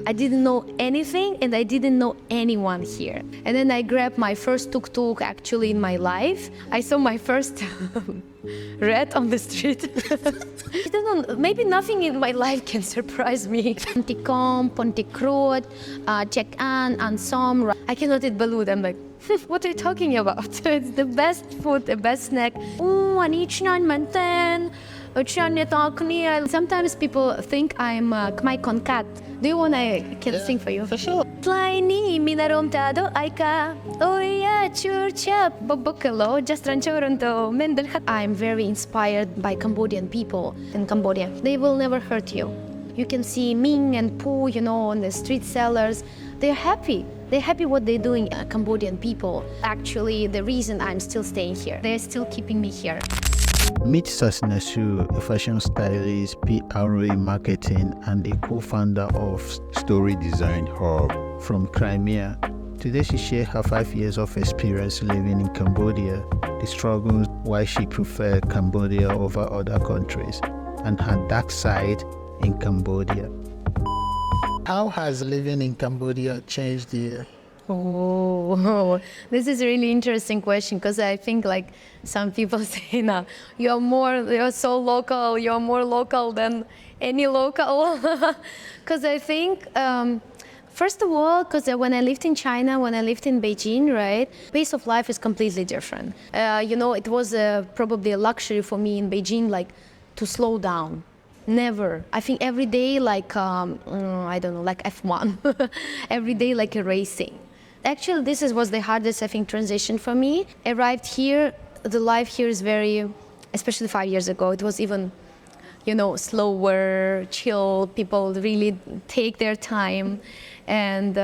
I didn't know anything and I didn't know anyone here. And then I grabbed my first tuk-tuk actually in my life. I saw my first rat on the street. I don't know, maybe nothing in my life can surprise me. Ponticom, Ponticruot, Check-an, Som. I cannot eat balut. I'm like, what are you talking about? It's the best food, the best snack. Oh, I need manten. Sometimes people think I'm Khmer Konkat. Do you want I can sing for you? For sure. Tlaini minarom tado aika. Oh yeah, churcha babukalo just ranchoronto mendel. I'm very inspired by Cambodian people in Cambodia. They will never hurt you. You can see Ming and Poo, you know, on the street sellers. They're happy. They're happy what they're doing, Cambodian people. Actually, the reason I'm still staying here, they're still keeping me here. Meet Shasne Su, a fashion stylist, PRA marketing, and a co-founder of Story Design Hub from Crimea. Today she shares her 5 years of experience living in Cambodia, the struggles, why she preferred Cambodia over other countries, and her dark side in Cambodia. How has living in Cambodia changed you? Oh, this is a really interesting question because I think like some people say now, you're so local, you're more local than any local. Because I think, first of all, because when I lived in China, when I lived in Beijing, right, pace of life is completely different. You know, it was probably a luxury for me in Beijing, like to slow down. Never. I think every day like, I don't know, like F1. Every day like a racing. Actually, was the hardest, I think, transition for me. Arrived here, the life here is very, especially 5 years ago, it was even, you know, slower, chill. People really take their time. And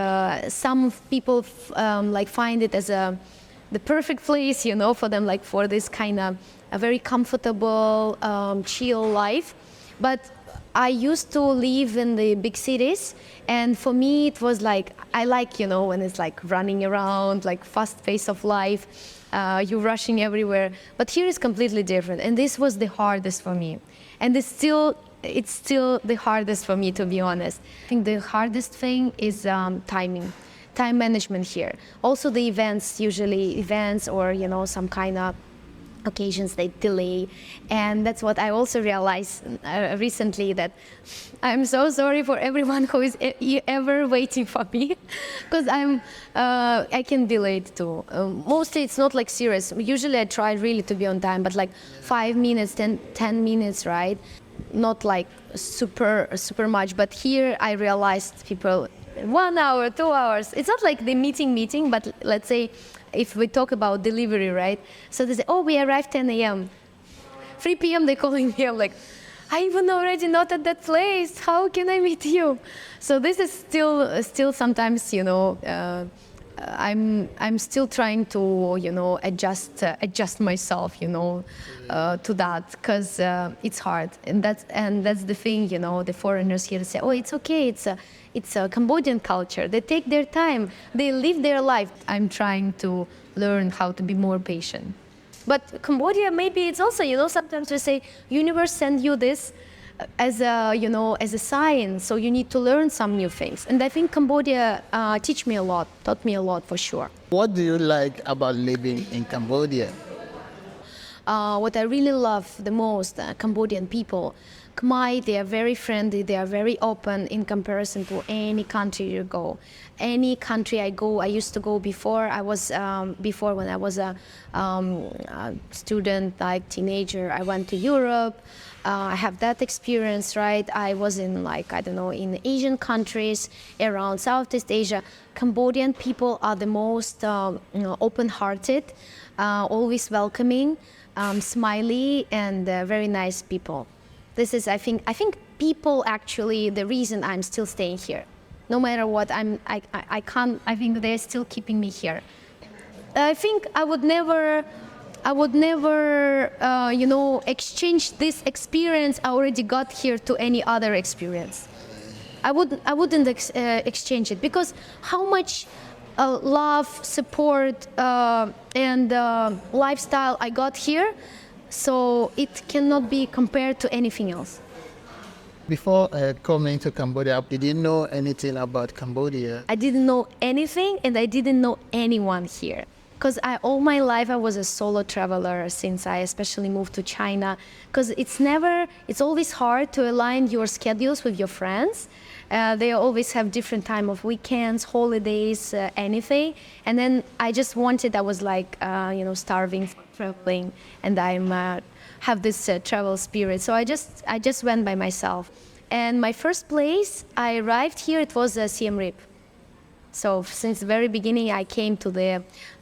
some people like find it as the perfect place, you know, for them, like for this kind of a very comfortable, chill life. But I used to live in the big cities, and for me it was like, I like, you know, when it's like running around, like fast pace of life, you're rushing everywhere. But here is completely different, and this was the hardest for me. And it's still the hardest for me, to be honest. I think the hardest thing is time management here. Also the events or, you know, some kind of occasions they delay, and that's what I also realized recently, that I'm so sorry for everyone who is ever waiting for me, because I can delay it too. Mostly it's not like serious. Usually I try really to be on time, but like 5 minutes, 10 minutes, right? Not like super much. But here I realized people 1 hour, 2 hours. It's not like the meeting, but let's say if we talk about delivery, right? So they say, oh, we arrived 10 a.m. 3 p.m. they're calling me. I'm like, I even already not at that place. How can I meet you? So this is still sometimes, you know, I'm still trying to, you know, adjust myself, you know, to that, because it's hard, and that's the thing, you know. The foreigners here say, oh, it's okay, it's a Cambodian culture. They take their time, they live their life. I'm trying to learn how to be more patient. But Cambodia, maybe it's also, you know, sometimes we say universe send you this as a, you know, as a sign, so you need to learn some new things. And I think Cambodia taught me a lot for sure. What do you like about living in Cambodia? What I really love the most, Cambodian people, Khmer, they are very friendly, they are very open in comparison to any country you go. Any country I go, I used to go before. Before when I was a student, like teenager, I went to Europe. I have that experience, right? I was in, like, I don't know, in Asian countries around Southeast Asia. Cambodian people are the most you know, open-hearted, always welcoming, smiley, and very nice people. This is, I think people actually the reason I'm still staying here. No matter what, I think they're still keeping me here. I think I would never, you know, exchange this experience I already got here to any other experience. I wouldn't exchange it, because how much love, support, and lifestyle I got here, so it cannot be compared to anything else. Before coming to Cambodia, did you know anything about Cambodia? I didn't know anything and I didn't know anyone here. Because all my life I was a solo traveler since I especially moved to China. Because it's always hard to align your schedules with your friends. They always have different time of weekends, holidays, anything. And then I was like, starving for traveling, and have this travel spirit. So I just went by myself. And my first place I arrived here, it was Siem Reap. So since the very beginning, I came to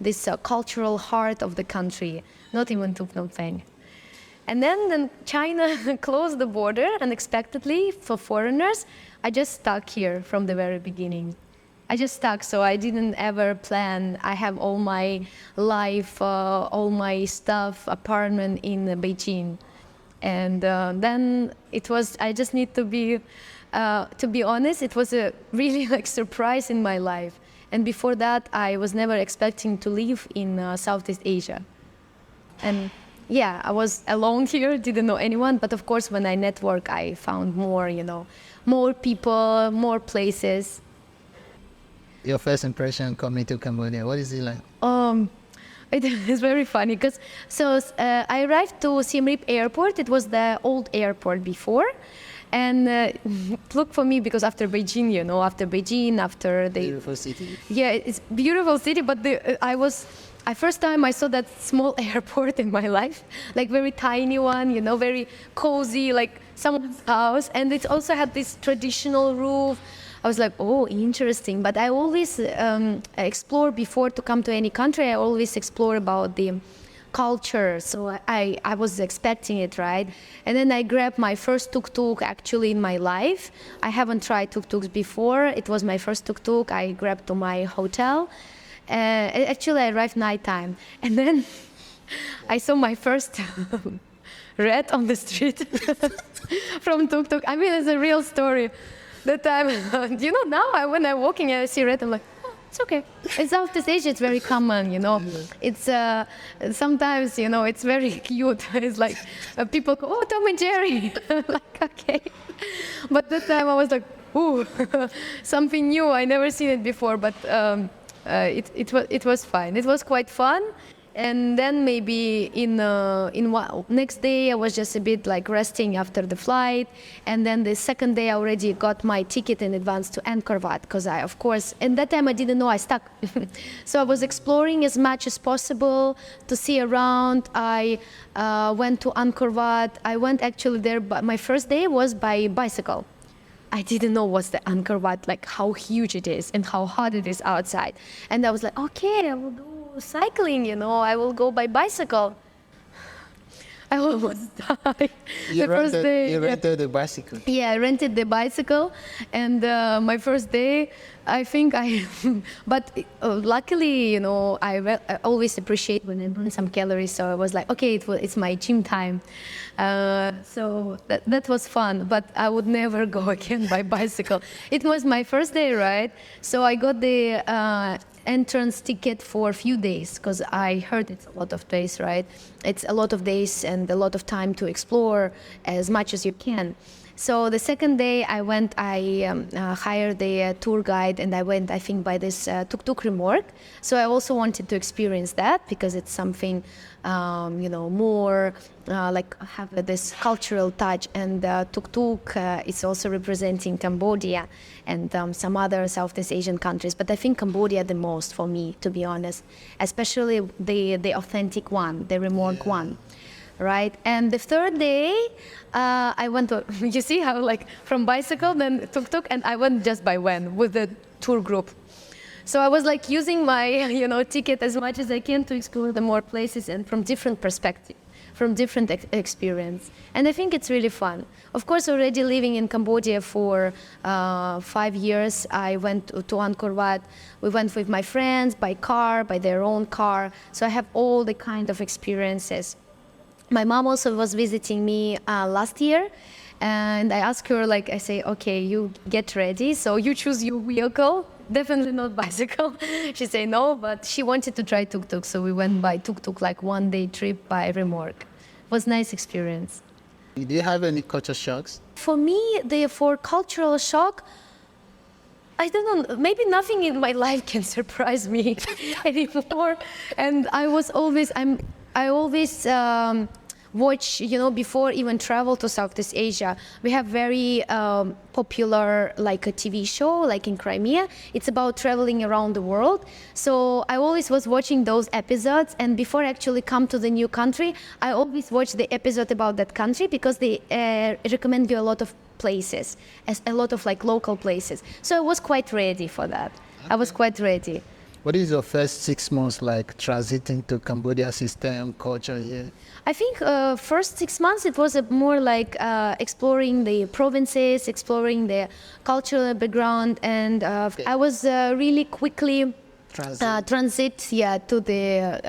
this cultural heart of the country, not even to Phnom Penh. And then China closed the border unexpectedly for foreigners. I just stuck here from the very beginning. I just stuck, so I didn't ever plan. I have all my life, all my stuff, apartment in Beijing. And then I just need to be honest, it was a really surprise in my life. And before that, I was never expecting to live in Southeast Asia. And yeah, I was alone here, didn't know anyone. But of course, when I network, I found more people, more places. Your first impression coming to Cambodia, what is it like? It is very funny because I arrived to Siem Reap airport. It was the old airport before. And look for me because after Beijing, after the Beautiful city. Yeah, it's beautiful city. But first time I saw that small airport in my life, like very tiny one, very cozy, like someone's house, and it also had this traditional roof. I was like, oh, interesting. But I always explore before to come to any country. I always explore about the culture. So I was expecting it, right? And then I grabbed my first tuk-tuk actually in my life. I haven't tried tuk-tuks before. It was my first tuk-tuk. I grabbed to my hotel. Actually, I arrived nighttime. And then I saw my first rat on the street from tuk-tuk. I mean, it's a real story. That time, now when I'm walking and I see rat, I'm like, oh, it's okay. In Southeast Asia, it's very common, It's sometimes, it's very cute. It's like people go, oh, Tom and Jerry. Like, okay. But that time I was like, ooh, something new. I never seen it before, but it was fine. It was quite fun. And then maybe next day I was just a bit like resting after the flight, and then the second day I already got my ticket in advance to Angkor Wat because of course, and that time I didn't know I stuck. So I was exploring as much as possible to see around. I went to Angkor Wat. I went actually there, but my first day was by bicycle. I didn't know what's the Angkor Wat, like how huge it is and how hot it is outside. And I was like, okay, I will do cycling, I will go by bicycle. I almost died the first day. You rented the bicycle? Yeah, I rented the bicycle, and my first day, I think but luckily, I always appreciate when I burn some calories, so I was like, okay, it's my gym time. So that was fun, but I would never go again by bicycle. It was my first day, right? So I got the entrance ticket for a few days because I heard it's a lot of days, right? It's a lot of days and a lot of time to explore as much as you can. So the second day I went, I hired a tour guide, and I went, I think, by this tuk-tuk remorque. So I also wanted to experience that because it's something, more like have this cultural touch. And tuk-tuk is also representing Cambodia and some other Southeast Asian countries. But I think Cambodia the most for me, to be honest, especially the authentic one, the remorque one. Right, and the third day, I went to, you see how like from bicycle, then tuk-tuk, and I went just by van with the tour group. So I was like using my, ticket as much as I can to explore the more places and from different perspective, from different experience. And I think it's really fun. Of course, already living in Cambodia for 5 years, I went to Angkor Wat. We went with my friends by car, by their own car. So I have all the kind of experiences. My mom also was visiting me last year, and I asked her, I say, okay, you get ready, so you choose your vehicle, definitely not bicycle. She said no, but she wanted to try tuk-tuk, so we went by tuk-tuk, like 1 day trip by remorque. It was a nice experience. Do you have any culture shocks? For me, for cultural shock, I don't know, maybe nothing in my life can surprise me anymore. And I always watch, before even travel to Southeast Asia, we have very popular like a TV show, like in Crimea. It's about traveling around the world. So I always was watching those episodes, and before I actually come to the new country, I always watch the episode about that country because they recommend you a lot of places, as a lot of like local places. So I was quite ready for that. I was quite ready. What is your first 6 months like transiting to Cambodia system, culture here? I think first 6 months it was more like exploring the provinces, exploring the cultural background, and I was really quickly transit to the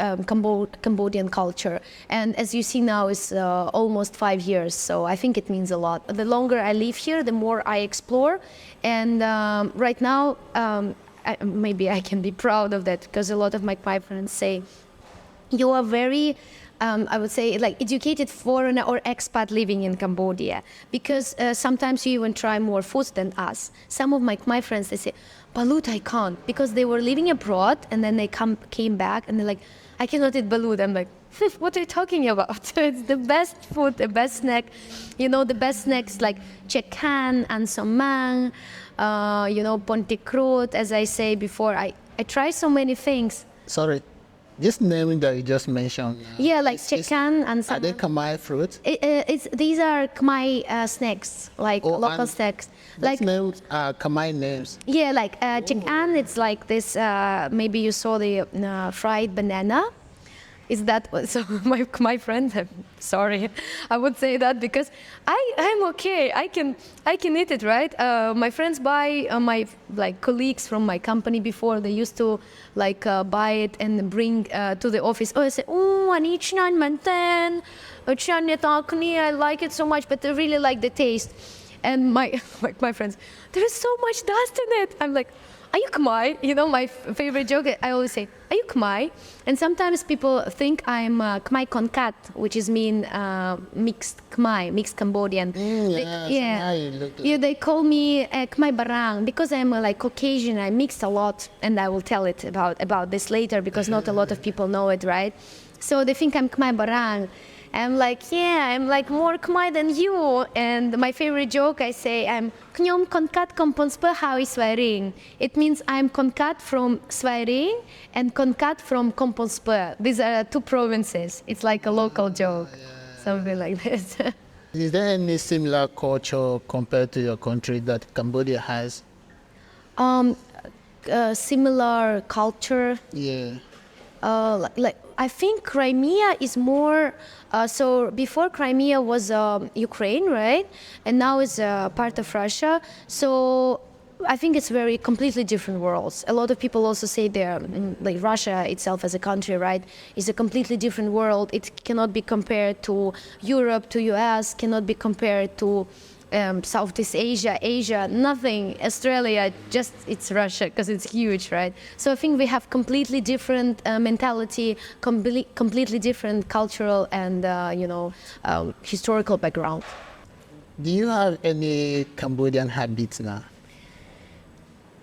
Cambodian culture. And as you see now, it's almost 5 years, so I think it means a lot. The longer I live here, the more I explore, and right now maybe I can be proud of that, because a lot of my friends say, you are very I would say like educated foreigner or expat living in Cambodia, because sometimes you even try more food than us. Some of my friends, they say, balut I can't, because they were living abroad and then they came back and they're like, I cannot eat balut. I'm like, what are you talking about? It's the best food, the best snack. The best snacks like chekan and somang, pontikrut, as I say before. I try so many things. Sorry, this naming that you just mentioned. Yeah, like chekan and somang. Are they Khmer fruits? These are Khmer snacks, like local snacks. These names are Khmer names. Yeah, like chekan, it's like this, maybe you saw the fried banana. Is that so? My friends, I'm sorry, I would say that because I'm okay. I can eat it, right? My friends buy my colleagues from my company before. They used to buy it and bring to the office. Oh, I say, I need chan manten, I like it so much, but I really like the taste. And my friends, there is so much dust in it. I'm like, are you Khmer? My favorite joke, I always say, are you Khmer? And sometimes people think I'm Khmer Konkat, which is mean mixed Khmer, mixed Cambodian. They call me Khmer Barang because I'm Caucasian. I mixed a lot, and I will tell it about this later because not a lot of people know it, right? So they think I'm Khmer Barang. I'm like, I'm more Khmer than you. And my favorite joke, I say, I'm Knyom Konkat Komponsper Hawi Swearing. It means I'm Konkat from Swearing and Konkat from Komponsper. These are two provinces. It's like a local joke, something like this. Is there any similar culture compared to your country that Cambodia has? Similar culture. Yeah. I think Crimea is more, so before Crimea was Ukraine, right? And now it's part of Russia. So I think it's very completely different worlds. A lot of people also say Russia itself as a country, right, is a completely different world. It cannot be compared to Europe, to US, cannot be compared to Southeast Asia, nothing, Australia, just it's Russia because it's huge, right? So I think we have completely different mentality, completely different cultural and, historical background. Do you have any Cambodian habits now?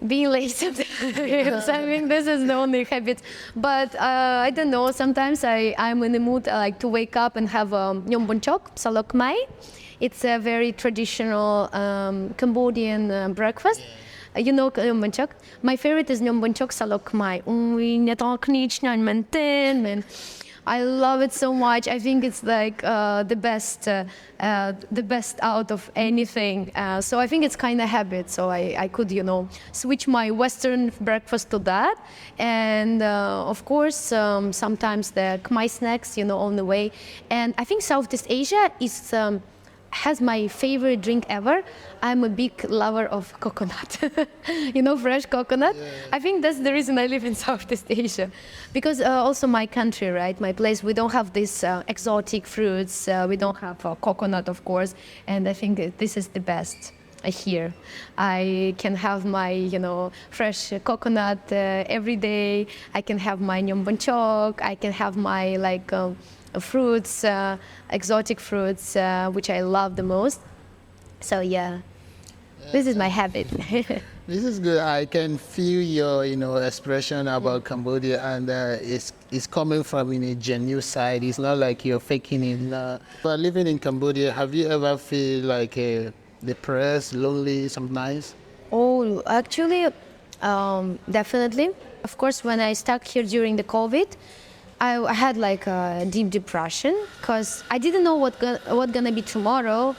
Being late sometimes. I mean, this is the only habit. But I don't know, sometimes I'm in the mood to wake up and have Nhom Bon Chok, Salok Mai. It's a very traditional Cambodian breakfast. You know Nhom Bon Chok? My favorite is Nhom Bon Chok Salok Mai. I love it so much. I think it's the best out of anything. So I think it's kind of habit. So I could, switch my Western breakfast to that. And of course, sometimes the Khmer snacks, on the way. And I think Southeast Asia has my favorite drink ever. I'm a big lover of coconut. Fresh coconut. Yeah. I think that's the reason I live in Southeast Asia. Because also my country, right, my place, we don't have these exotic fruits. We don't have coconut, of course. And I think this is the best here. I can have my, fresh coconut every day. I can have my Nhom Bon Chok. I can have my, fruits, exotic fruits, which I love the most. So yeah, this is my habit. This is good. I can feel your, expression about Cambodia, and it's coming from a genuine side. It's not like you're faking it. But living in Cambodia, have you ever feel like depressed, lonely sometimes? Oh, actually, definitely. Of course, when I stuck here during the COVID, I had like a deep depression because I didn't know what gonna be tomorrow.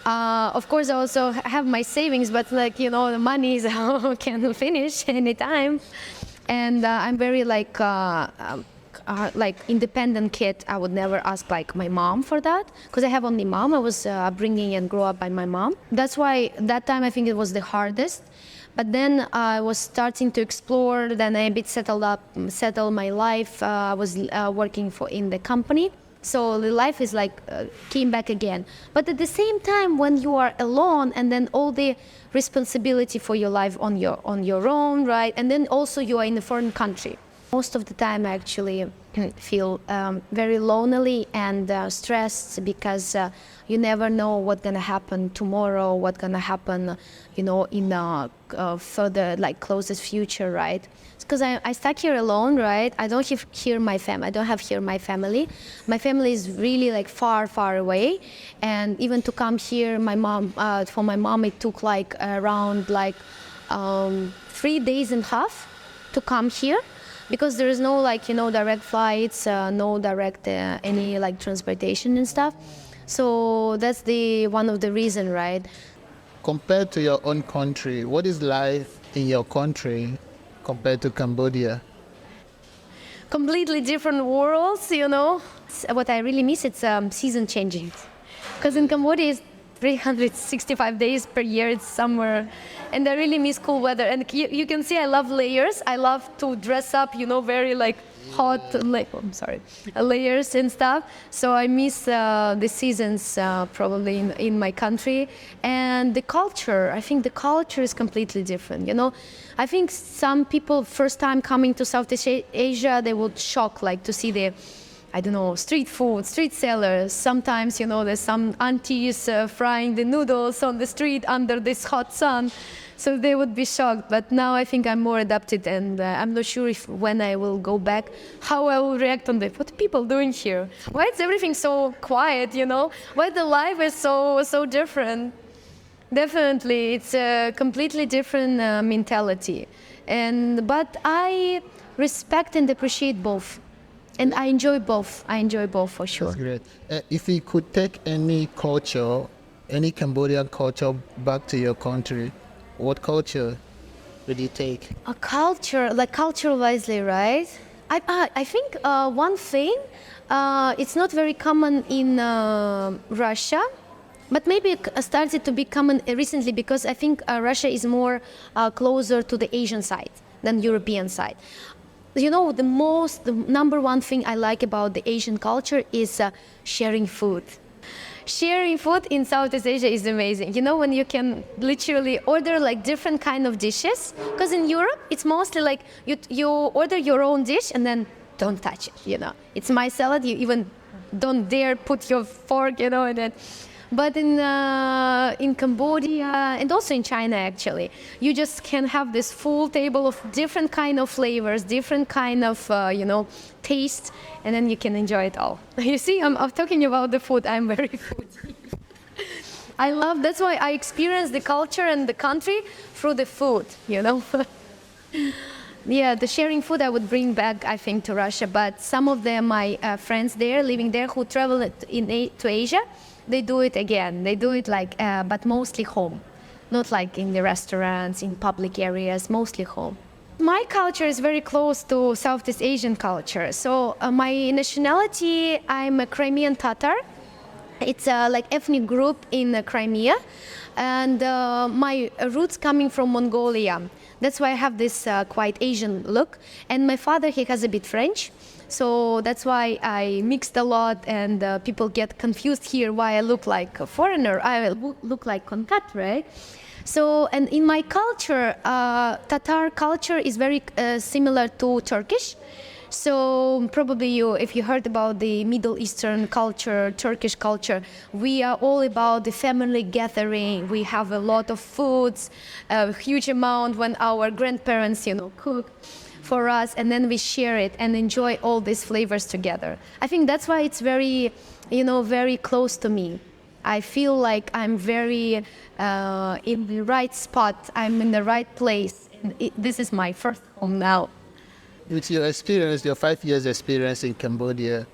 Of course, I also have my savings, but like the money is can finish anytime, and I'm very like independent kid. I would never ask like my mom for that because I have only mom. I was upbringing and grew up by my mom. That's why that time I think it was the hardest. But then I was starting to explore. Then I a bit settled my life. I was working in the company. So the life is like came back again. But at the same time, when you are alone, and then all the responsibility for your life on your own, right? And then also you are in a foreign country. Most of the time, I actually feel very lonely and stressed because you never know what's gonna happen tomorrow, what's gonna happen, in further like closest future, right? Because I stuck here alone, right? I don't have here my family. I don't have here my family. My family is really like far, far away, and even to come here, for my mom, it took like around 3 days and a half to come here. Because there is no direct flights, no direct any like transportation and stuff. So that's one of the reason, right? Compared to your own country, what is life in your country compared to Cambodia? Completely different worlds, What I really miss, it's season changing. Because in Cambodia, it's 365 days per year, it's summer, and I really miss cool weather. And you can see I love layers. I love to dress up, very like hot, layers and stuff. So I miss the seasons probably in my country. And the culture, I think the culture is completely different, I think some people first time coming to Southeast Asia, they would shock to see street food, street sellers. Sometimes, there's some aunties frying the noodles on the street under this hot sun. So they would be shocked. But now I think I'm more adapted, and I'm not sure if when I will go back, how I will react on what are people doing here? Why is everything so quiet, Why the life is so different? Definitely, it's a completely different mentality. But I respect and appreciate both. And I enjoy both. For sure. That's great. If you could take any culture, any Cambodian culture back to your country, what culture would you take? A culture, like culture-wisely, right? I think one thing, it's not very common in Russia, but maybe it started to be common recently because I think Russia is more closer to the Asian side than European side. The number one thing I like about the Asian culture is sharing food. Sharing food in Southeast Asia is amazing. When you can literally order different kind of dishes. Because in Europe, it's mostly like you order your own dish and then don't touch it, It's my salad, you even don't dare put your fork, and then. But in Cambodia and also in China, actually, you just can have this full table of different kind of flavors, different kind of taste, and then you can enjoy it all. You see, I'm talking about the food. I'm very foodie. I love. That's why I experience the culture and the country through the food. Yeah, the sharing food I would bring back, I think, to Russia. But some of my friends there, living there, who travel to Asia. They do it again. They do it but mostly home, not like in the restaurants, in public areas, mostly home. My culture is very close to Southeast Asian culture. So my nationality, I'm a Crimean Tatar. It's ethnic group in Crimea, and my roots coming from Mongolia. That's why I have this quite Asian look. And my father, he has a bit French. So that's why I mixed a lot, and people get confused here why I look like a foreigner. I look like Konkat, right? So, and in my culture, Tatar culture is very similar to Turkish. So probably if you heard about the Middle Eastern culture, Turkish culture, we are all about the family gathering. We have a lot of foods, a huge amount when our grandparents, cook for us, and then we share it and enjoy all these flavors together. I think that's why it's very, very close to me. I feel like I'm very in the right spot. I'm in the right place. And this is my first home now. With your experience, your 5 years experience in Cambodia,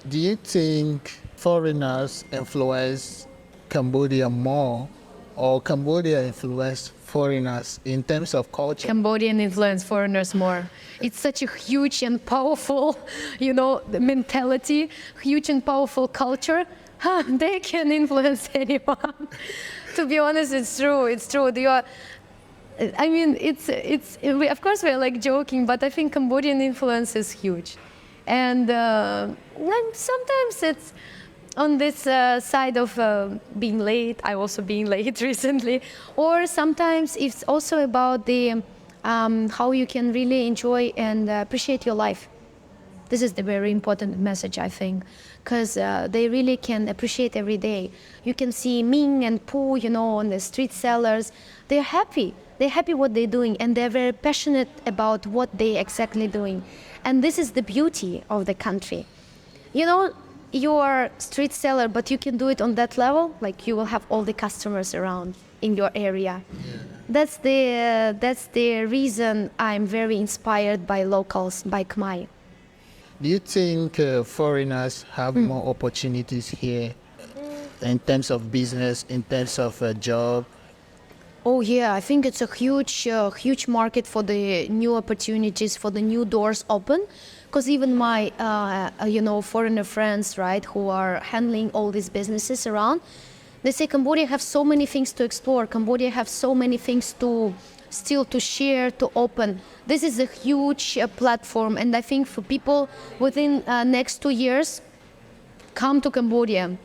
do you think foreigners influence Cambodia more, or Cambodia influence foreigners in terms of culture? Cambodian influence foreigners more. It's such a huge and powerful, mentality, huge and powerful culture. They can influence anyone. To be honest, it's true. It's true. Of course we're like joking, but I think Cambodian influence is huge. And sometimes it's on this side of being late. I also been late recently. Or sometimes it's also about the how you can really enjoy and appreciate your life. This is the very important message, I think, because they really can appreciate every day. You can see Ming and Poo, on the street sellers. They're happy. They're happy what they're doing, and they're very passionate about what they're exactly doing. And this is the beauty of the country. You are street seller, but you can do it on that level. Like you will have all the customers around in your area. Yeah. That's the reason I'm very inspired by locals, by Khmer. Do you think foreigners have more opportunities here in terms of business, in terms of a job? Oh yeah, I think it's a huge market for the new opportunities, for the new doors open. Because even my, foreigner friends, right, who are handling all these businesses around, they say Cambodia have so many things to explore. Cambodia have so many things to share, to open. This is a huge platform, and I think for people within next 2 years, come to Cambodia.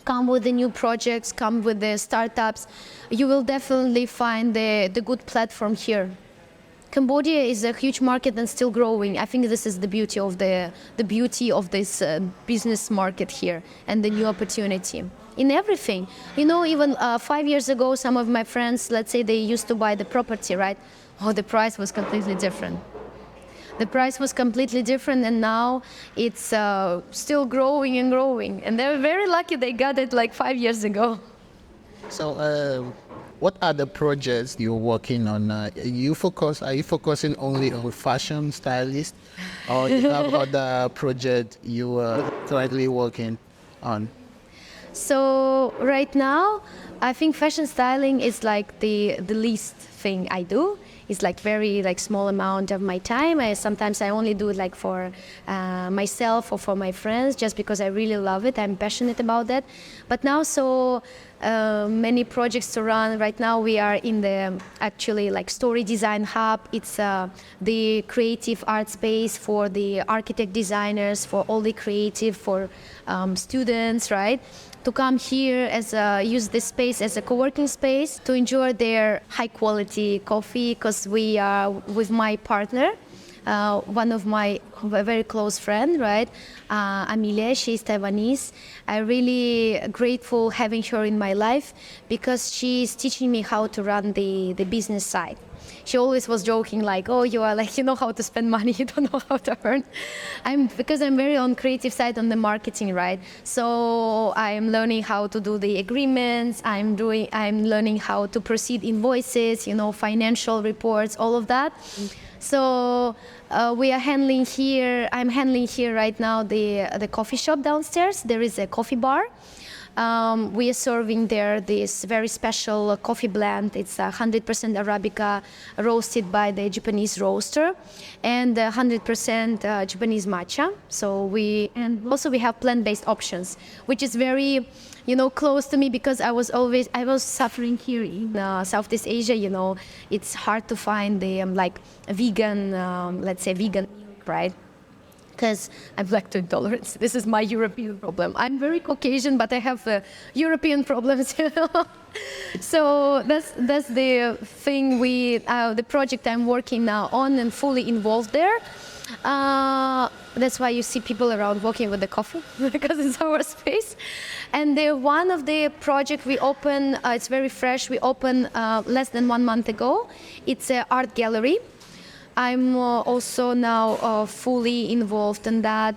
Come with the new projects, come with the startups. You will definitely find the good platform here. Cambodia is a huge market and still growing. I think this is the beauty of this business market here and the new opportunity in everything. Even 5 years ago, some of my friends, let's say they used to buy the property, right? Oh, the price was completely different. The price was completely different, and now it's still growing and growing. And they're very lucky they got it like 5 years ago. So, what are the projects you're working on? Are you focusing only on fashion stylist, or you have other projects you are currently working on? So right now, I think fashion styling is like the least thing I do. It's like very small amount of my time. Sometimes I only do it like for myself or for my friends, just because I really love it. I'm passionate about that. But now so many projects to run. Right now we are in the actually like story design hub. It's the creative art space for the architect designers, for all the creative, for students, right? To come here use this space as a co-working space to enjoy their high quality coffee, because we are with my partner, one of my very close friend, right? Amelia, she's Taiwanese. I'm really grateful having her in my life because she's teaching me how to run the business side. She always was joking like, oh, you are like, you know how to spend money, you don't know how to earn. Because I'm very on creative side on the marketing, right? So I'm learning how to do the agreements, I'm learning how to proceed invoices, financial reports, all of that. So I'm handling here right now the coffee shop downstairs. There is a coffee bar. We are serving there this very special coffee blend. It's 100% Arabica roasted by the Japanese roaster and 100% Japanese matcha. And also we have plant-based options, which is very, close to me because I was suffering here in Southeast Asia. It's hard to find the vegan, let's say vegan milk, right? because I'm lactose intolerant. This is my European problem. I'm very Caucasian, but I have European problems. So that's the thing the project I'm working now on and fully involved there. That's why you see people around walking with the coffee because it's our space. And one of the project we open, it's very fresh. We opened less than 1 month ago. It's an art gallery. I'm also now fully involved in that.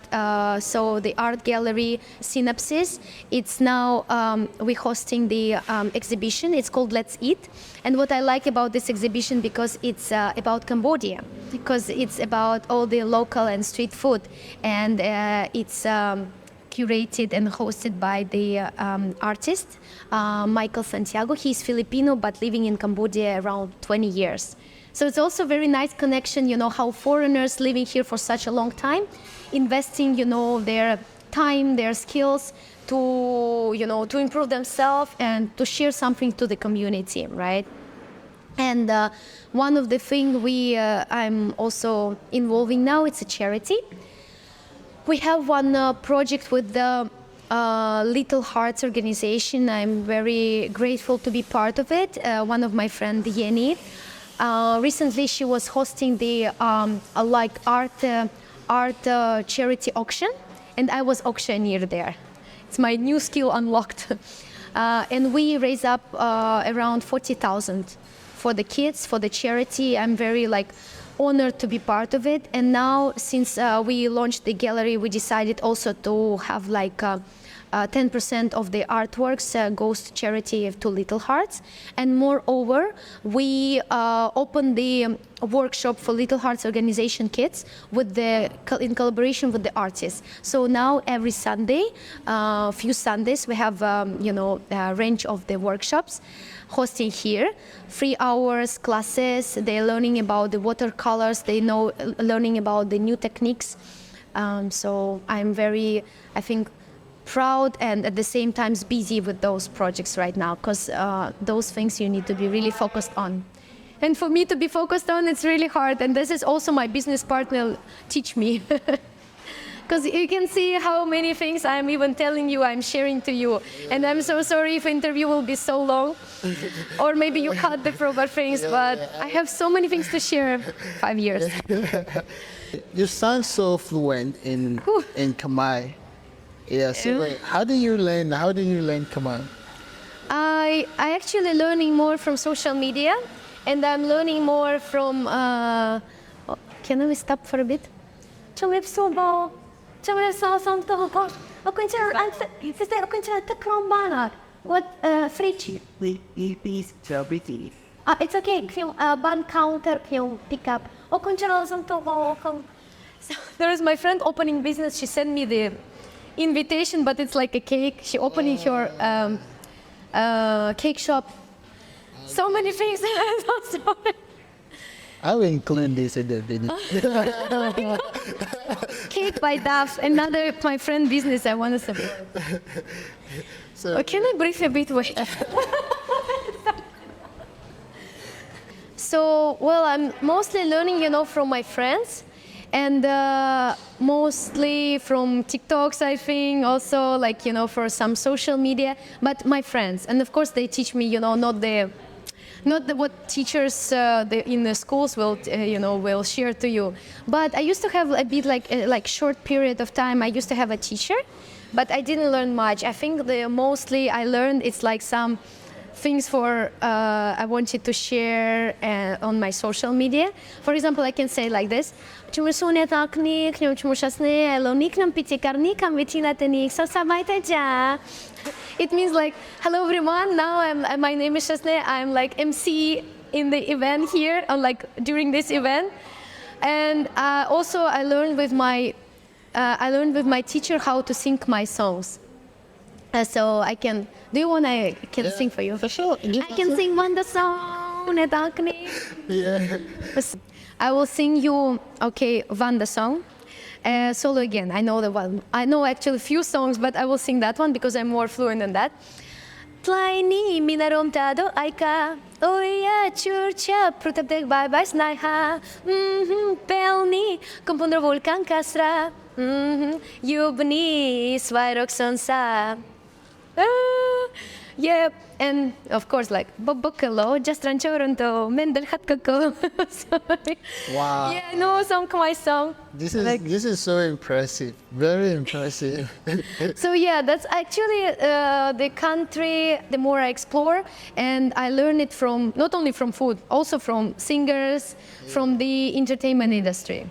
So the art gallery synopsis, it's now, we're hosting the exhibition. It's called Let's Eat. And what I like about this exhibition, because it's about Cambodia, because it's about all the local and street food. And it's curated and hosted by the artist, Michael Santiago. He's Filipino, but living in Cambodia around 20 years. So it's also a very nice connection, how foreigners living here for such a long time, investing, their time, their skills to, to improve themselves and to share something to the community, right? And one of the things I'm also involving now, it's a charity. We have one project with the Little Hearts organization. I'm very grateful to be part of it. One of my friends, Yeni, recently she was hosting the art charity auction, and I was auctioneer there. It's my new skill unlocked. And we raise up around 40,000 for the kids, for the charity. I'm very honored to be part of it. And now, since we launched the gallery, we decided also to have 10% of the artworks goes to charity to Little Hearts. And moreover, we opened the workshop for Little Hearts organization kids in collaboration with the artists. So now every Sunday, few Sundays, we have a range of the workshops hosting here. 3 hours classes, they're learning about the watercolors, learning about the new techniques. So I'm very, I think, proud and at the same time busy with those projects right now, because those things you need to be really focused on. And for me to be focused on, it's really hard. And this is also my business partner teach me. Because you can see how many things I'm even telling you, I'm sharing to you. And I'm so sorry if interview will be so long. Or maybe you cut the proper things, but I have so many things to share. 5 years. You sound so fluent in Khmer. Yeah, so how do you learn Khmer? I actually learning more from social media, and I'm learning more from. Can we stop for a bit? What fridge? Please tell me. It's okay. Ban counter pick up. So there is my friend opening business. She sent me the invitation, but it's like a cake. She opening her cake shop. So many things. I will include this in the video. Cake by Duff, another my friend business I want to support. So, Can I breathe a bit? Wait. So, well, I'm mostly learning, from my friends. And mostly from TikToks, I think, also for some social media, but my friends. And of course they teach me, not what teachers in the schools will, will share to you. But I used to have a bit like short period of time, I used to have a teacher, but I didn't learn much. I think mostly I learned it's some things I wanted to share on my social media. For example, I can say like this. It means hello everyone, now my name is Shasne, I'm MC in the event here, or during this event. And also I learned with my teacher how to sing my songs. So I can, do you want I can sing for you? For sure. I can sing one song. Yeah. I will sing you, Vanda song. Solo again. I know the one. I know actually a few songs, but I will sing that one because I'm more fluent in that. Tlaini minarom tado aika. Oya churcha prutaptek bye bye snaiha. Pelni komponder vulkan kasra. Yubni svairok sonsa. Yeah, and of course, like Bobokalo, just ranchoronto, Mendel Hatkako. Sorry. Wow. Yeah, I know some Khmer song. This is so impressive. Very impressive. So yeah, that's actually the country. The more I explore, and I learn it from not only from food, also from singers, from the entertainment industry.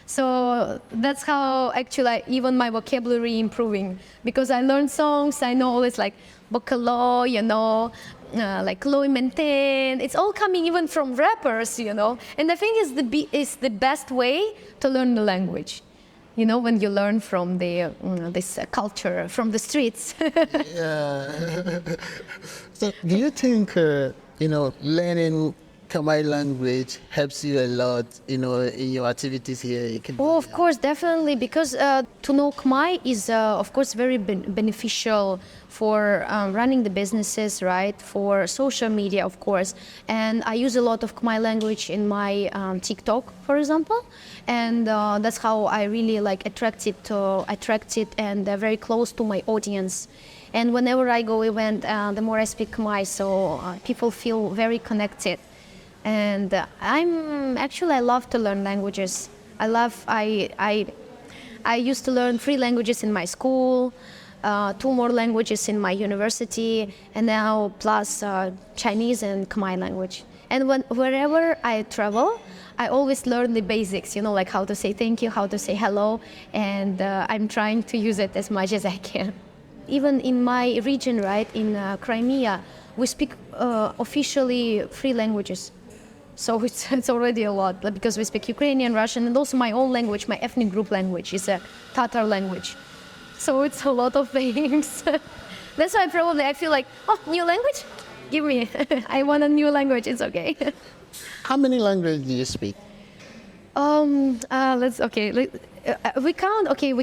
So that's how actually even my vocabulary improving, because I learn songs. I know all this like Bokalo, like Loy Maintain. It's all coming even from rappers, And I think it's the best way to learn the language. When you learn from this culture, from the streets. Yeah. So, do you think learning Khmer language helps you a lot, in your activities here in Cambodia? Oh, of course, definitely, because to know Khmer is, of course, very beneficial for running the businesses, right? For social media, of course. And I use a lot of Khmer language in my TikTok, for example. And that's how I really attract it and very close to my audience. And whenever I go event, the more I speak Khmer, so people feel very connected. And I love to learn languages. I used to learn 3 languages in my school, 2 more languages in my university, and now plus Chinese and Khmer language. And wherever I travel, I always learn the basics, like how to say thank you, how to say hello, and I'm trying to use it as much as I can. Even in my region, right, in Crimea, we speak officially 3 languages. So it's already a lot, because we speak Ukrainian, Russian, and also my own language, my ethnic group language is a Tatar language. So it's a lot of things. That's why probably I feel like, new language? Give me. I want a new language. It's okay. How many languages do you speak? We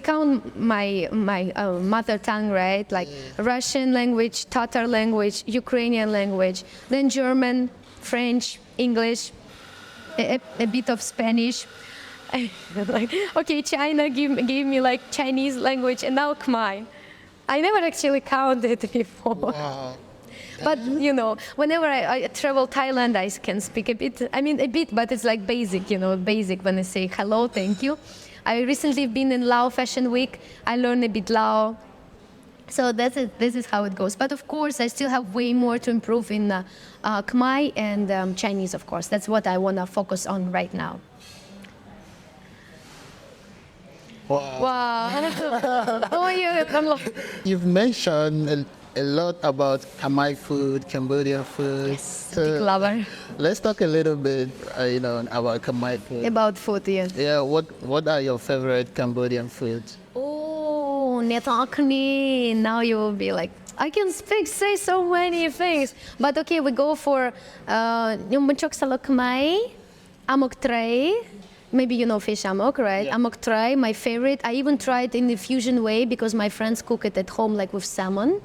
count my mother tongue, right? Like Russian language, Tatar language, Ukrainian language, then German, French, English, a bit of Spanish. China gave me like Chinese language, and now Khmer. I never actually counted before. Wow. But whenever I travel Thailand, I can speak a bit. I mean a bit, but it's like basic, basic when I say hello, thank you. I recently been in Lao Fashion Week. I learned a bit Lao. So this is how it goes. But of course, I still have way more to improve in Khmer and Chinese, of course. That's what I want to focus on right now. Wow. Oh, yeah. You've mentioned a lot about Khmer food, Cambodian food. Yes, big lover. Let's talk a little bit, about Khmer food. About food, yes. Yeah, what are your favorite Cambodian foods? Oh, now you will be like, I can say so many things. But okay, we go for Nyumbanchok Salok Khmer, Amok Tray. Maybe you know fish amok, right? Yeah. Amok tray, my favorite. I even tried in the fusion way because my friends cook it at home, like with salmon.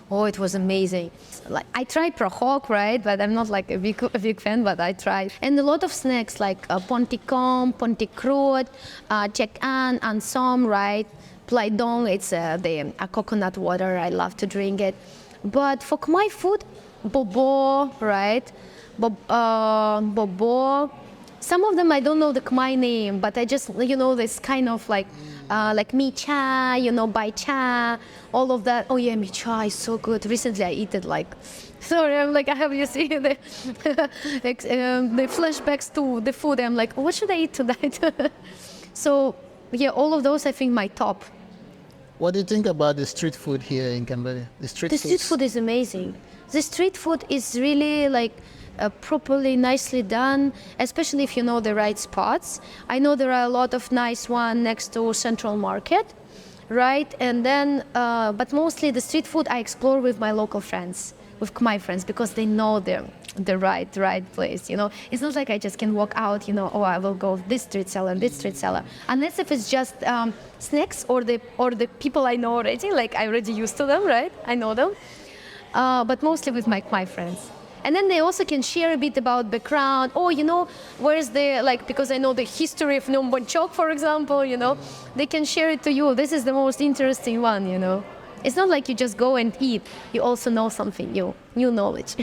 Oh, it was amazing. Like I tried prologue, right? But I'm not like a big fan, but I tried. And a lot of snacks like ponticom, ponticruot, chek an, ansom, right? Plai dong, it's the coconut water. I love to drink it. But for my food, bobo, right? Bobo. Some of them I don't know the Khmer name, but I just this kind of like mi cha, bai cha, all of that. Oh yeah, mi cha is so good. Recently I eat it like, sorry, I'm like I have the flashbacks to the food. I'm like, what should I eat tonight? So yeah, all of those I think my top. What do you think about the street food here in Cambodia? The street food is amazing. The street food is really like properly, nicely done, especially if you know the right spots. I know there are a lot of nice ones next to Central Market, right? And then, but mostly the street food I explore with my local friends, with my friends, because they know the right place. It's not like I just can walk out. Oh, I will go this street seller, unless if it's just snacks or the people I know already, like I already used to them, right? I know them. but mostly with my friends. And then they also can share a bit about background. Oh, where's the, like, because I know the history of Phnom Penh Chok, for example, they can share it to you. This is the most interesting one. It's not like you just go and eat. You also know something new knowledge.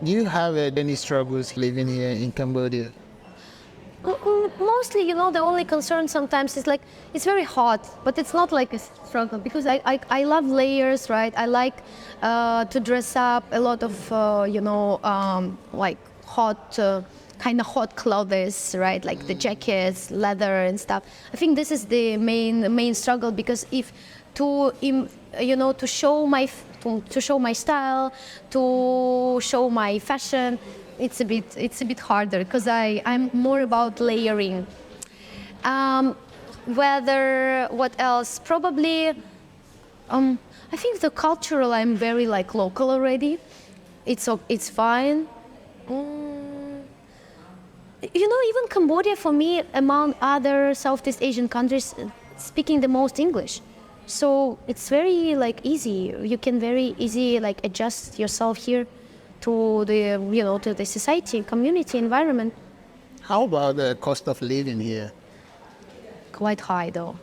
Do you have any struggles living here in Cambodia? Mostly, the only concern sometimes is like it's very hot, but it's not like a struggle because I love layers, right? I like to dress up a lot of like hot kind of hot clothes, right? Like the jackets, leather and stuff. I think this is the main struggle because if to show my style, to show my fashion, it's a bit harder because I'm more about layering. What else? Probably, I think the cultural, I'm very like local already. It's fine. Even Cambodia for me, among other Southeast Asian countries, speaking the most English. So it's very like easy. You can very easy like adjust yourself here to the society, community, environment. How about the cost of living here? Quite high though.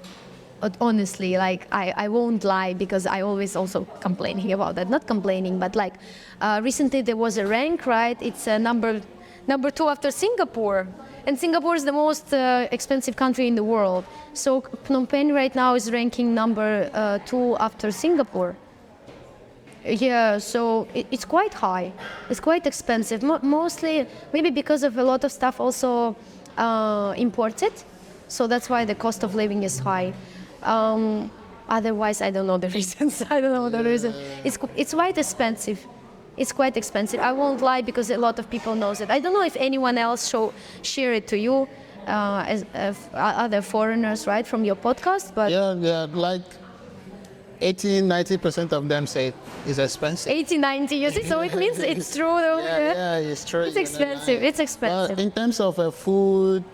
But honestly, like I won't lie because I always also complaining about that. Not complaining, but like recently there was a rank, right? It's number 2 after Singapore. And Singapore is the most expensive country in the world. So Phnom Penh right now is ranking number 2 after Singapore. Yeah, so it's quite high. It's quite expensive. Mostly, maybe because of a lot of stuff also imported. So that's why the cost of living is high. Otherwise, I don't know the reasons. I don't know the reason. It's quite expensive. It's quite expensive. I won't lie because a lot of people knows it. I don't know if anyone else share it to you, as other foreigners, right, from your podcast. But yeah, like 80-90% of them say it's expensive. 80-90, you see? So it means it's true, though. Yeah, it's true. It's expensive. It's expensive. In terms of food,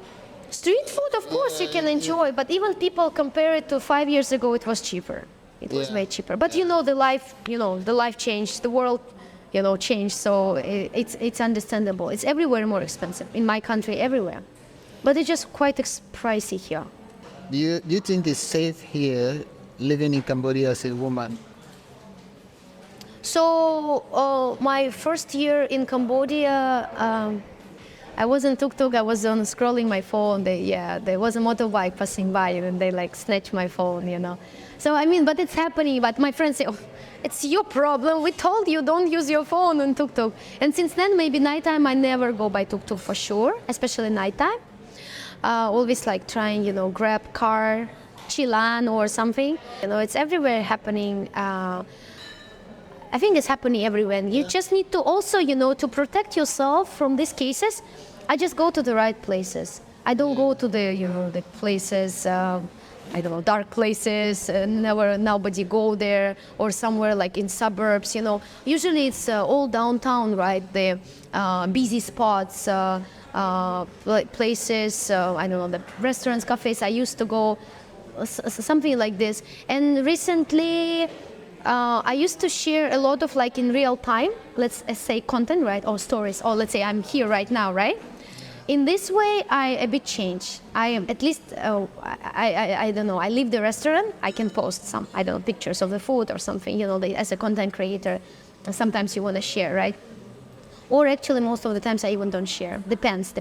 street food, of course, you can enjoy. But even people compare it to 5 years ago, it was cheaper. It was way cheaper. But the life changed. The world, changed. So it's understandable. It's everywhere more expensive. In my country, everywhere. But it's just quite pricey here. Do you think it's safe here, living in Cambodia as a woman? So my first year in Cambodia, I was in tuk-tuk, I was scrolling my phone. There was a motorbike passing by and they like snatched my phone, So but it's happening. But my friends say, oh, it's your problem. We told you don't use your phone on tuk-tuk. And since then, maybe nighttime, I never go by tuk-tuk for sure, especially nighttime. Always like trying, grab car, Chilan or something. It's everywhere happening. I think it's happening everywhere. You just need to also, to protect yourself from these cases. I just go to the right places. I don't go to the places, dark places. Nobody go there or somewhere like in suburbs. Usually it's all downtown, right? The busy spots, places. The restaurants, cafes. I used to go. Something like this. And recently, I used to share a lot of like in real time, let's say content, right? Or stories. Or let's say I'm here right now, right? In this way, I a bit change. I am at least, I don't know, I leave the restaurant, I can post some, pictures of the food or something, as a content creator. Sometimes you want to share, right? Or actually, most of the times I even don't share. Depends.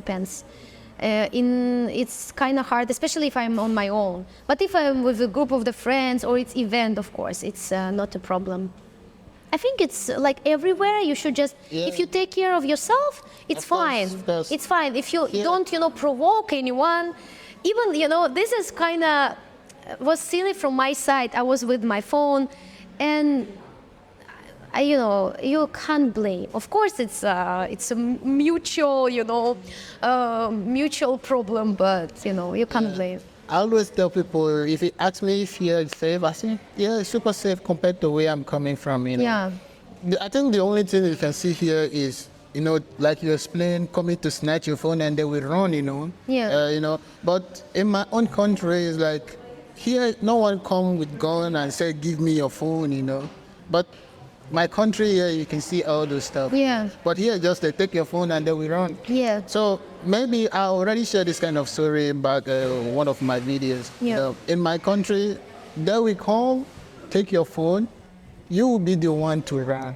It's kind of hard, especially if I'm on my own. But if I'm with a group of the friends or it's event, of course, it's not a problem. I think it's like everywhere. You should just, if you take care of yourself, it's fine. It's fine. If you don't, provoke anyone, even, this is kind of was silly from my side. I was with my phone, and you can't blame. Of course, it's a mutual, mutual problem, but you can't blame. I always tell people, if you ask me if here is safe, I say, yeah, it's super safe compared to where I'm coming from. Yeah. I think the only thing you can see here is, like you explained, coming to snatch your phone and they will run, Yeah. But in my own country, it's like, here, no one come with gun and say, give me your phone, But my country here, you can see all those stuff. Yeah. But here, just they take your phone and then we run. Yeah. So maybe I already shared this kind of story back one of my videos. Yeah. In my country, there we call, take your phone, you will be the one to run.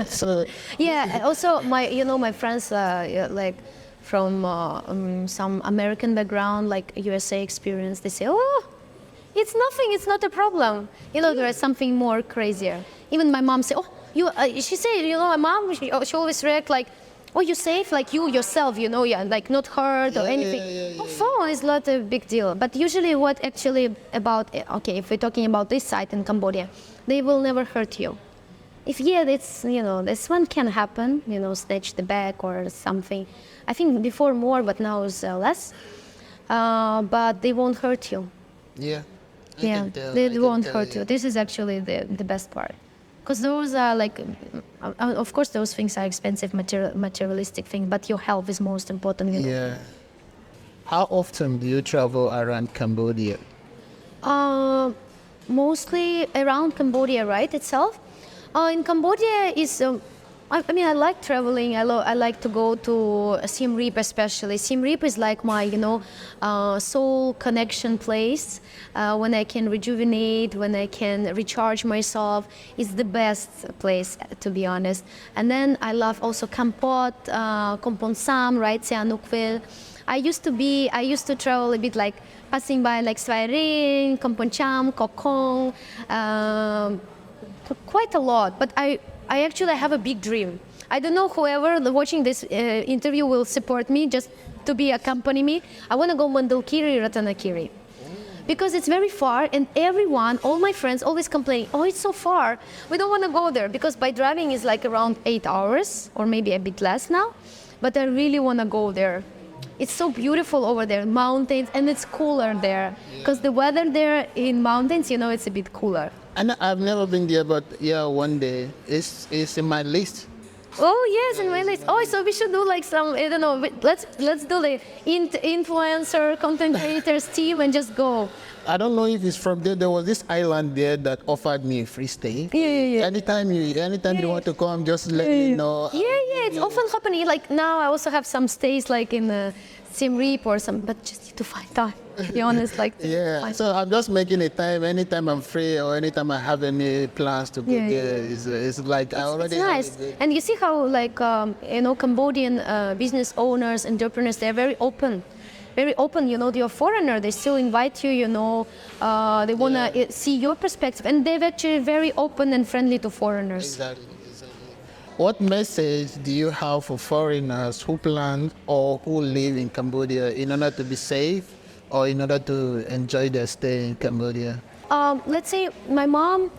So Yeah. Also, my friends, like from some American background, like USA experience, they say, "Oh, it's nothing. It's not a problem." There is something more crazier. Even my mom say, "Oh, you." She said, my mom, she always react like, "Oh, you safe? Like you yourself, yeah, like not hurt or anything." Phone is not a big deal. But usually, what actually about? Okay, if we're talking about this site in Cambodia, they will never hurt you. If that's this one can happen, snatch the bag or something. I think before more, but now is less. But they won't hurt you. yeah. Yeah, they won't hurt you. This is actually the best part. Because those are like, of course, those things are expensive, materialistic things, but your health is most important. Yeah. How often do you travel around Cambodia? Mostly around Cambodia, right, itself. In Cambodia is, I like traveling. I like to go to Siem Reap especially. Siem Reap is like my, soul connection place. When I can rejuvenate, when I can recharge myself, it's the best place, to be honest. And then I love also Kampot, Kompon Sam, right, Sihanoukville. I used to travel a bit like passing by like Svay Rieng, Kompon Cham, Koh Kong, quite a lot. But I actually have a big dream. I don't know whoever watching this interview will support me just to accompany me. I want to go Mandalkiri, Ratanakiri. Because it's very far and all my friends always complain, "Oh, it's so far. We don't want to go there," because by driving is like around 8 hours or maybe a bit less now. But I really want to go there. It's so beautiful over there, mountains, and it's cooler there. Because the weather there in mountains, it's a bit cooler. And I've never been there, but yeah, one day it's in my list. Oh yes, in my list. Oh, so we should do like some, I don't know. Let's do the influencer, content creators team and just go. I don't know if it's from there. There was this island there that offered me a free stay. Yeah. Anytime you want to come, just let me know. Yeah. It's often happening. Like now, I also have some stays like in Siem Reap or some, but just need to find time. To be honest, like. Yeah. So I'm just making a time. Anytime I'm free or anytime I have any plans to go there, it's like I already. It's nice. And you see how like Cambodian business owners, entrepreneurs, they're very open. Very open, they're a foreigner. They still invite you, they want to see your perspective. And they're actually very open and friendly to foreigners. Exactly. What message do you have for foreigners who plan or who live in Cambodia in order to be safe or in order to enjoy their stay in Cambodia? Let's say my mom,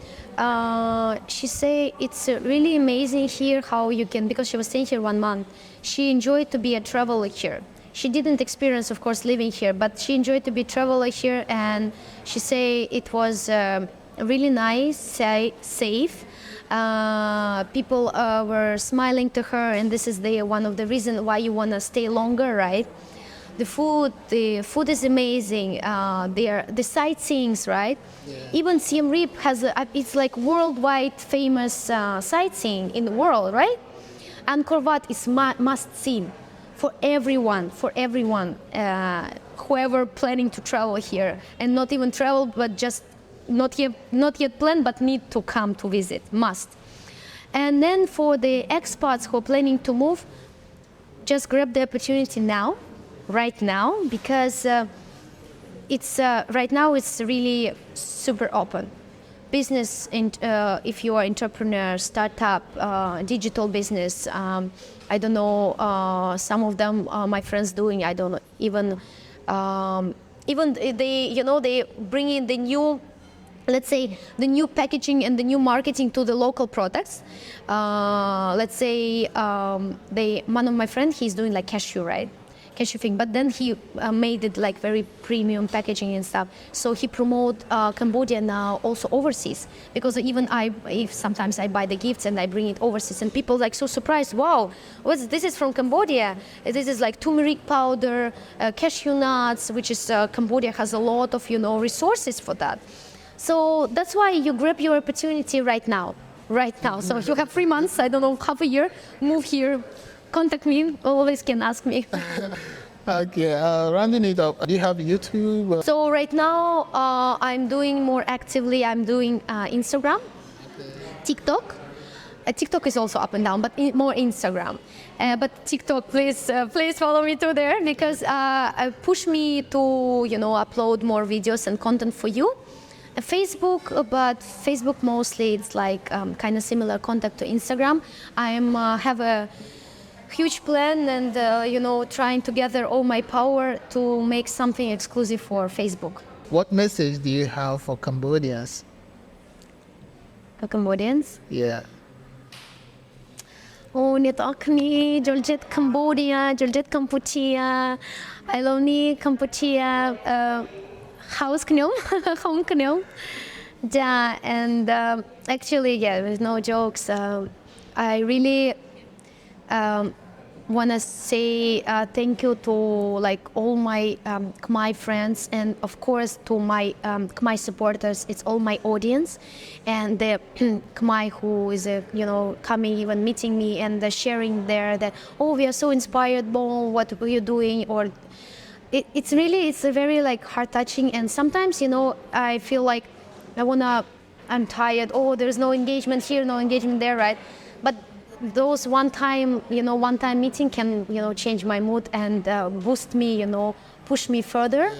she say it's really amazing here how you can, because she was staying here 1 month, she enjoyed to be a traveler here. She didn't experience, of course, living here, but she enjoyed to be a traveler here, and she say it was really nice, safe. People were smiling to her, and this is one of the reasons why you want to stay longer, right? The food is amazing. The sightseeings, right? Yeah. Even Siem Reap has it's like worldwide famous sightseeing in the world, right? Angkor Wat is must see. For everyone, whoever planning to travel here, and not even travel, but just not yet planned, but need to come to visit, must. And then for the expats who are planning to move, just grab the opportunity now, right now, because it's right now it's really super open. Business, if you are entrepreneur, startup, digital business. I don't know. Some of them, my friends doing. I don't know. Even they bring in the new, let's say, the new packaging and the new marketing to the local products. Let's say one of my friends, he's doing like cashew, right? Cashew thing, but then he made it like very premium packaging and stuff. So he promote Cambodia now also overseas, because even sometimes I buy the gifts and I bring it overseas, and people like so surprised. Wow, this is from Cambodia. This is like turmeric powder, cashew nuts, which is Cambodia has a lot of resources for that. So that's why you grab your opportunity right now. Right now. So you have 3 months, I don't know, half a year, move here, contact me, always can ask me. Okay, rounding it up, do you have YouTube? So right now I'm doing more actively, I'm doing Instagram, TikTok. TikTok is also up and down, but more Instagram. But TikTok, please follow me to there because push me to upload more videos and content for you. Facebook, but Facebook mostly it's like kind of similar contact to Instagram. I have a huge plan and trying to gather all my power to make something exclusive for Facebook. What message do you have for Cambodians? For Cambodians? Yeah. Oh, net akni, Joljet Cambodia, Joljet Cambodia. I love ni Cambodia. House knyom, home knyom. Yeah, and actually, yeah, there's no jokes. I really want to say thank you to like all my Khmer friends and of course to my Khmer supporters. It's all my audience and the Khmer who is coming even meeting me and sharing there that we are so inspired. What are you doing? Or it's a very like heart touching and sometimes I feel like I'm tired. There's no engagement here, no engagement there, right? But those one time meeting can change my mood and boost me, push me further.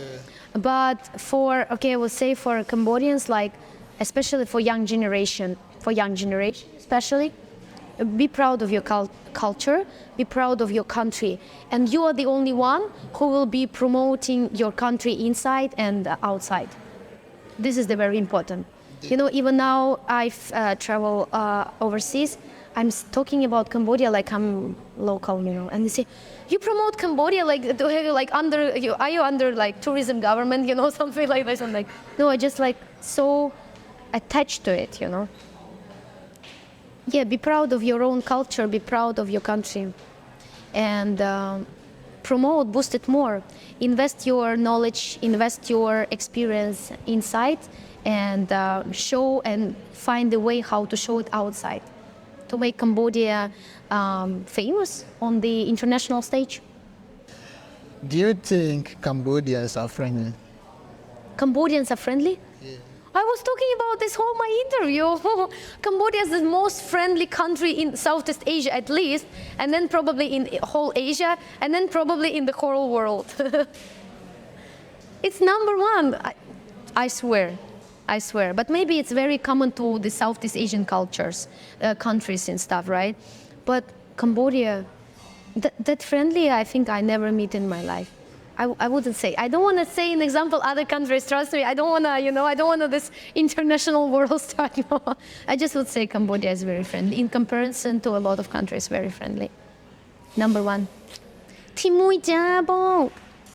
But I will say for Cambodians, like especially for young generation especially, be proud of your culture, be proud of your country, and you are the only one who will be promoting your country inside and outside. This is the very important. Even now I've traveled overseas. I'm talking about Cambodia like I'm local, and they say, you promote Cambodia like are you under like tourism government, something like this. I'm like, no, I just like so attached to it, Yeah, be proud of your own culture, be proud of your country, and promote, boost it more. Invest your knowledge, invest your experience inside, and show and find a way how to show it outside to make Cambodia famous on the international stage. Do you think Cambodians are friendly? Cambodians are friendly? Yeah. I was talking about this whole my interview. Cambodia is the most friendly country in Southeast Asia at least, and then probably in whole Asia, and then probably in the whole world. It's number one, I swear. But maybe it's very common to the Southeast Asian cultures, countries and stuff, right? But Cambodia, that friendly, I think I never meet in my life. I wouldn't say. I don't want to say an example other countries. Trust me, I don't want to. I don't want this international world start. I just would say Cambodia is very friendly in comparison to a lot of countries. Very friendly. Number one. Timui jabong.